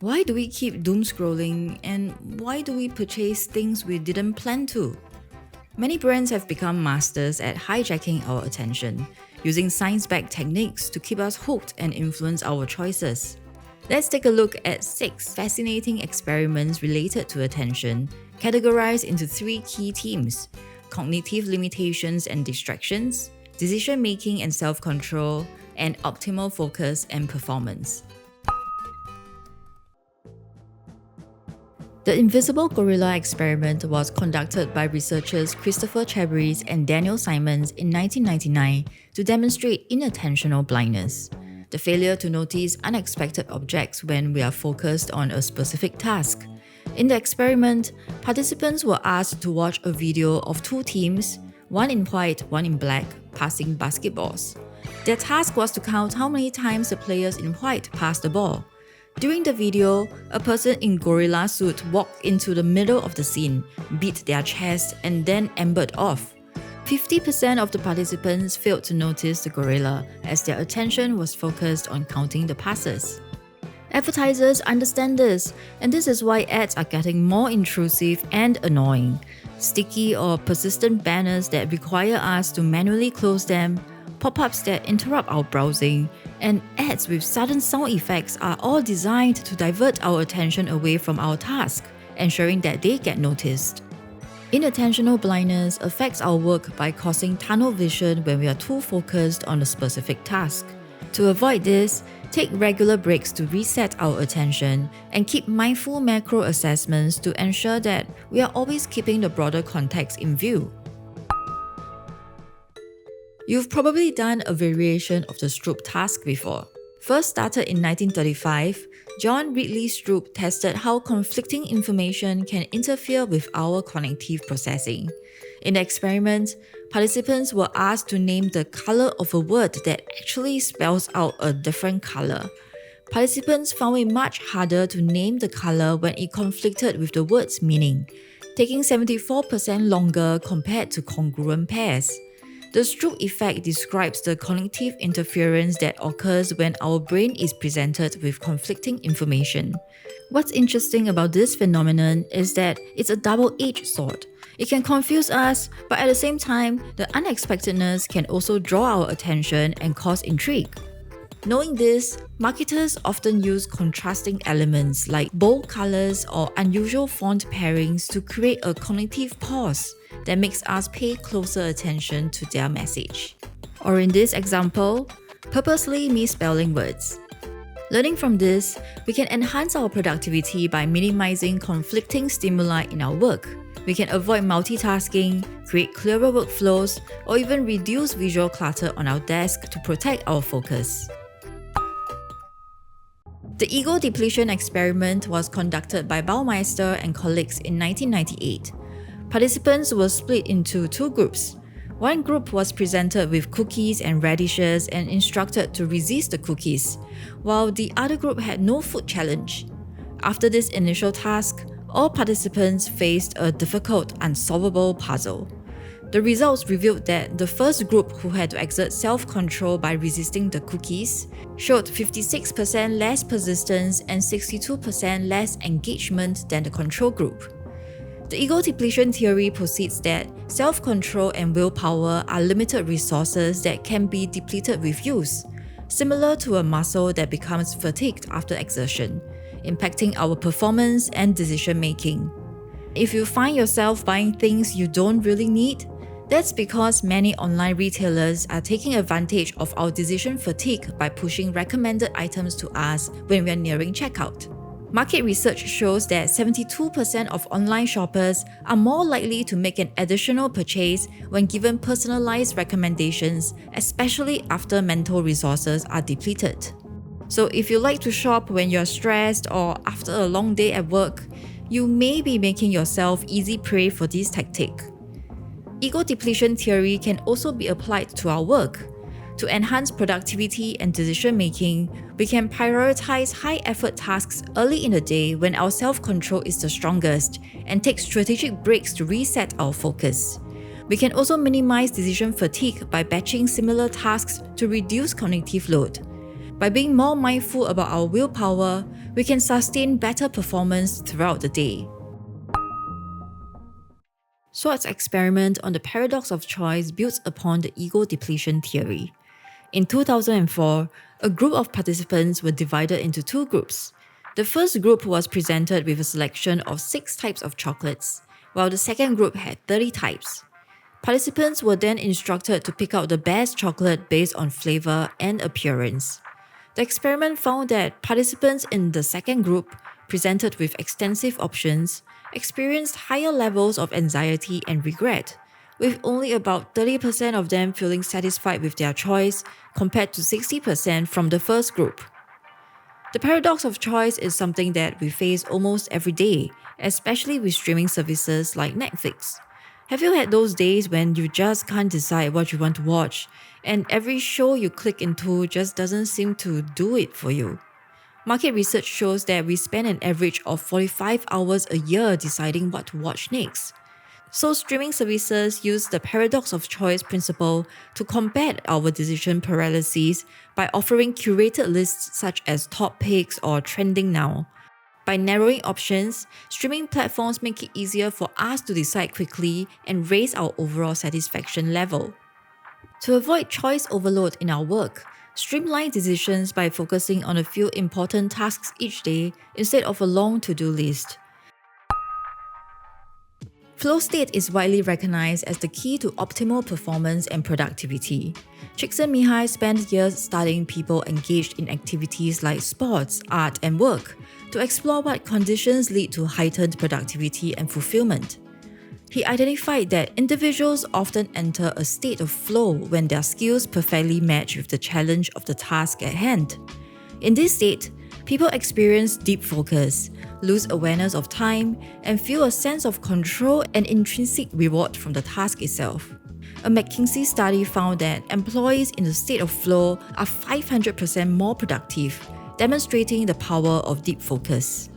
Why do we keep doom scrolling, and why do we purchase things we didn't plan to? Many brands have become masters at hijacking our attention, using science-backed techniques to keep us hooked and influence our choices. Let's take a look at 6 fascinating experiments related to attention, categorized into 3 key themes: cognitive limitations and distractions, decision-making and self-control, and optimal focus and performance. The invisible gorilla experiment was conducted by researchers Christopher Chabris and Daniel Simons in 1999 to demonstrate inattentional blindness, the failure to notice unexpected objects when we are focused on a specific task. In the experiment, participants were asked to watch a video of 2 teams, one in white, one in black, passing basketballs. Their task was to count how many times the players in white passed the ball. During the video, a person in gorilla suit walked into the middle of the scene, beat their chest, and then ambered off. 50% of the participants failed to notice the gorilla as their attention was focused on counting the passes. Advertisers understand this, and this is why ads are getting more intrusive and annoying. Sticky or persistent banners that require us to manually close them, pop-ups that interrupt our browsing, and ads with sudden sound effects are all designed to divert our attention away from our task, ensuring that they get noticed. Inattentional blindness affects our work by causing tunnel vision when we are too focused on a specific task. To avoid this, take regular breaks to reset our attention and keep mindful macro assessments to ensure that we are always keeping the broader context in view. You've probably done a variation of the Stroop task before. First started in 1935, John Ridley Stroop tested how conflicting information can interfere with our cognitive processing. In the experiment, participants were asked to name the color of a word that actually spells out a different color. Participants found it much harder to name the color when it conflicted with the word's meaning, taking 74% longer compared to congruent pairs. The Stroop Effect describes the cognitive interference that occurs when our brain is presented with conflicting information. What's interesting about this phenomenon is that it's a double-edged sword. It can confuse us, but at the same time, the unexpectedness can also draw our attention and cause intrigue. Knowing this, marketers often use contrasting elements like bold colors or unusual font pairings to create a cognitive pause that makes us pay closer attention to their message. Or in this example, purposely misspelling words. Learning from this, we can enhance our productivity by minimizing conflicting stimuli in our work. We can avoid multitasking, create clearer workflows, or even reduce visual clutter on our desk to protect our focus. The ego depletion experiment was conducted by Baumeister and colleagues in 1998. Participants were split into 2 groups. One group was presented with cookies and radishes and instructed to resist the cookies, while the other group had no food challenge. After this initial task, all participants faced a difficult, unsolvable puzzle. The results revealed that the first group, who had to exert self-control by resisting the cookies, showed 56% less persistence and 62% less engagement than the control group. The ego depletion theory posits that self-control and willpower are limited resources that can be depleted with use, similar to a muscle that becomes fatigued after exertion, impacting our performance and decision-making. If you find yourself buying things you don't really need, that's because many online retailers are taking advantage of our decision fatigue by pushing recommended items to us when we are nearing checkout. Market research shows that 72% of online shoppers are more likely to make an additional purchase when given personalized recommendations, especially after mental resources are depleted. So if you like to shop when you're stressed or after a long day at work, you may be making yourself easy prey for this tactic. Ego depletion theory can also be applied to our work. To enhance productivity and decision-making, we can prioritize high-effort tasks early in the day when our self-control is the strongest and take strategic breaks to reset our focus. We can also minimize decision fatigue by batching similar tasks to reduce cognitive load. By being more mindful about our willpower, we can sustain better performance throughout the day. Schwartz's experiment on the paradox of choice builds upon the ego depletion theory. In 2004, a group of participants were divided into two groups. The first group was presented with a selection of 6 types of chocolates, while the second group had 30 types. Participants were then instructed to pick out the best chocolate based on flavor and appearance. The experiment found that participants in the second group, presented with extensive options, experienced higher levels of anxiety and regret, with only about 30% of them feeling satisfied with their choice compared to 60% from the first group. The paradox of choice is something that we face almost every day, especially with streaming services like Netflix. Have you had those days when you just can't decide what you want to watch, and every show you click into just doesn't seem to do it for you? Market research shows that we spend an average of 45 hours a year deciding what to watch next. So streaming services use the paradox of choice principle to combat our decision paralysis by offering curated lists such as top picks or trending now. By narrowing options, streaming platforms make it easier for us to decide quickly and raise our overall satisfaction level. To avoid choice overload in our work, streamline decisions by focusing on a few important tasks each day instead of a long to-do list. Flow state is widely recognized as the key to optimal performance and productivity. Csikszentmihalyi spent years studying people engaged in activities like sports, art, and work to explore what conditions lead to heightened productivity and fulfillment. He identified that individuals often enter a state of flow when their skills perfectly match with the challenge of the task at hand. In this state, people experience deep focus, lose awareness of time, and feel a sense of control and intrinsic reward from the task itself. A McKinsey study found that employees in a state of flow are 500% more productive, demonstrating the power of deep focus.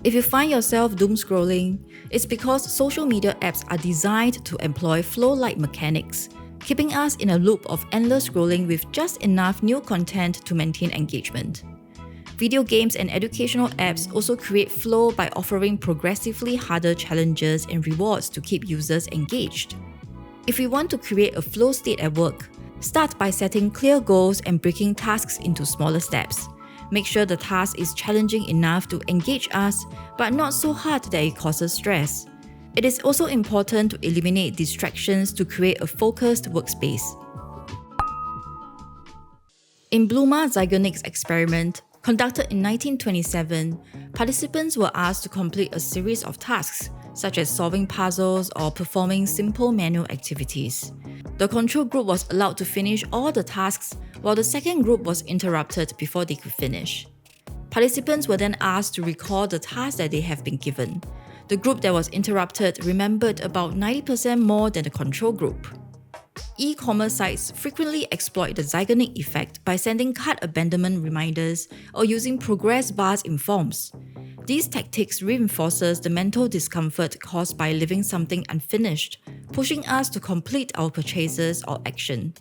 If you find yourself doom scrolling, it's because social media apps are designed to employ flow-like mechanics, keeping us in a loop of endless scrolling with just enough new content to maintain engagement. Video games and educational apps also create flow by offering progressively harder challenges and rewards to keep users engaged. If we want to create a flow state at work, start by setting clear goals and breaking tasks into smaller steps. Make sure the task is challenging enough to engage us, but not so hard that it causes stress. It is also important to eliminate distractions to create a focused workspace. In Zeigarnik's experiment, conducted in 1927, participants were asked to complete a series of tasks, such as solving puzzles or performing simple manual activities. The control group was allowed to finish all the tasks, while the second group was interrupted before they could finish. Participants were then asked to recall the tasks that they have been given. The group that was interrupted remembered about 90% more than the control group. E-commerce sites frequently exploit the Zeigarnik Effect by sending cart abandonment reminders or using progress bars in forms. These tactics reinforces the mental discomfort caused by leaving something unfinished, pushing us to complete our purchases or action.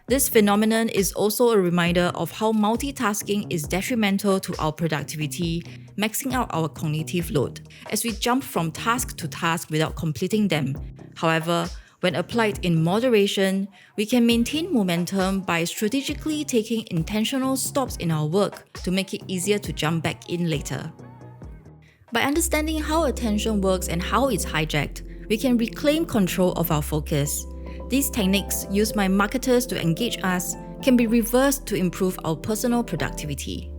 This phenomenon is also a reminder of how multitasking is detrimental to our productivity, maxing out our cognitive load, as we jump from task to task without completing them. However, when applied in moderation, we can maintain momentum by strategically taking intentional stops in our work to make it easier to jump back in later. By understanding how attention works and how it's hijacked, we can reclaim control of our focus. These techniques, used by marketers to engage us, can be reversed to improve our personal productivity.